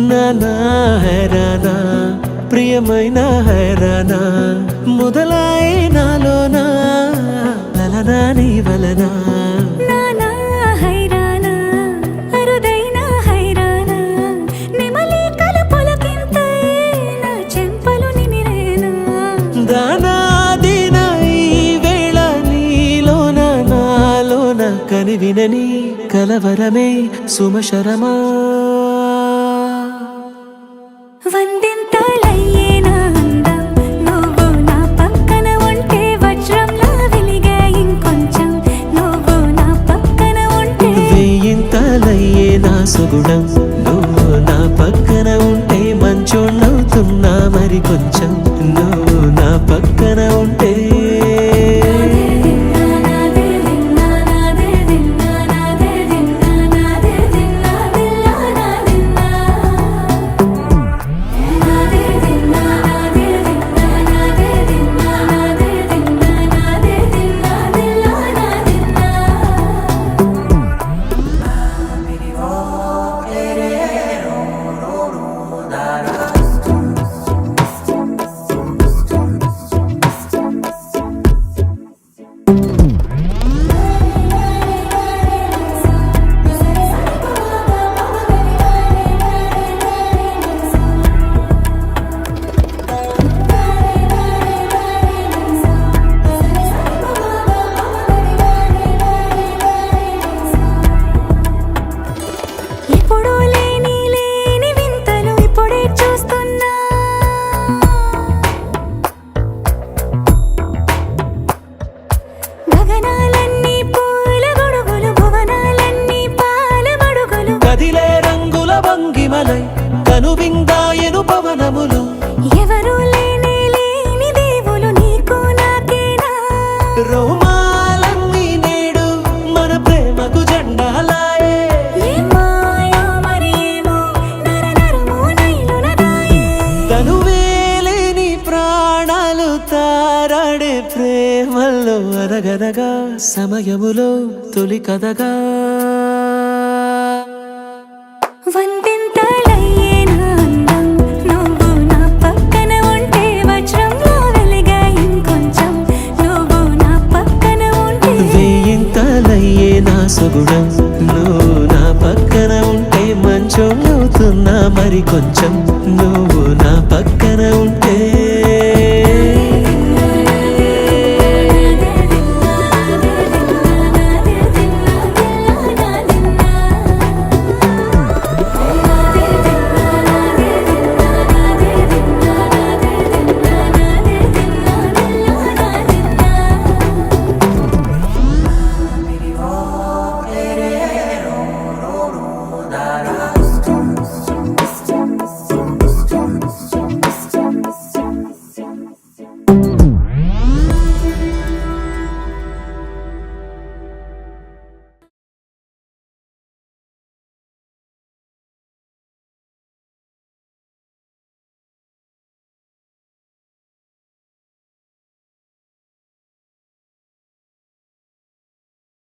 నానా హైరానా ప్రియమైన హైరానా మొదలాయి నాలోనా లలనా నీ వలనా నానా హైరానా అరుదైన హైరానా నెమలి కలుపులకింతై నా చెంపలు నిమిరేనా దానా దీనా ఈ వేళ నీలోన నాలోన కనివినని కలవరమే సుమశరమా వందింతలయ్యేనా అందం నువ్వు నా పక్కన ఉంటే వజ్రంలా వెలిగే ఇంకొంచెం నువ్వు నా పక్కన ఉంటే వేయింతలయ్యే నా సుగుణం నువ్వు నా పక్కన ఉంటే మంచోళ్ళవుతున్నా మరి కొంచెం నువ్వు నా పక్కన ఉంటే ఎప్పుడూ లేని వింతలు ఇప్పుడే చూస్తున్నా గగనాలన్నీ పూల గొడుగులు భువనాలన్నీ పాల మడుగులు కదిలే రంగుల భంగిమలై కనువిందాయను పవనములు ఎవరూ లేని దేవులు నీకు నాకేనా రోమాలన్నీ నేడు మన ప్రేమకు జెండాలాయే ఏ మాయో మరి ఏమో నరనరమో నైలున దాయే తనువేలేని ప్రాణాలు తారాడే ప్రేమల్లో అనగనగా సమయములో తొలి కథగా వందింతలయ్యేనా అందం నువ్వు నా పక్కన ఉంటే వజ్రంలా వెలిగే ఇంకొంచెం నువ్వు నా పక్కన ఉంటే వేయింతలయ్యే నా సుగుణం నువ్వు నా పక్కన ఉంటే మంచోళ్ళవుతున్నా మరి కొంచెం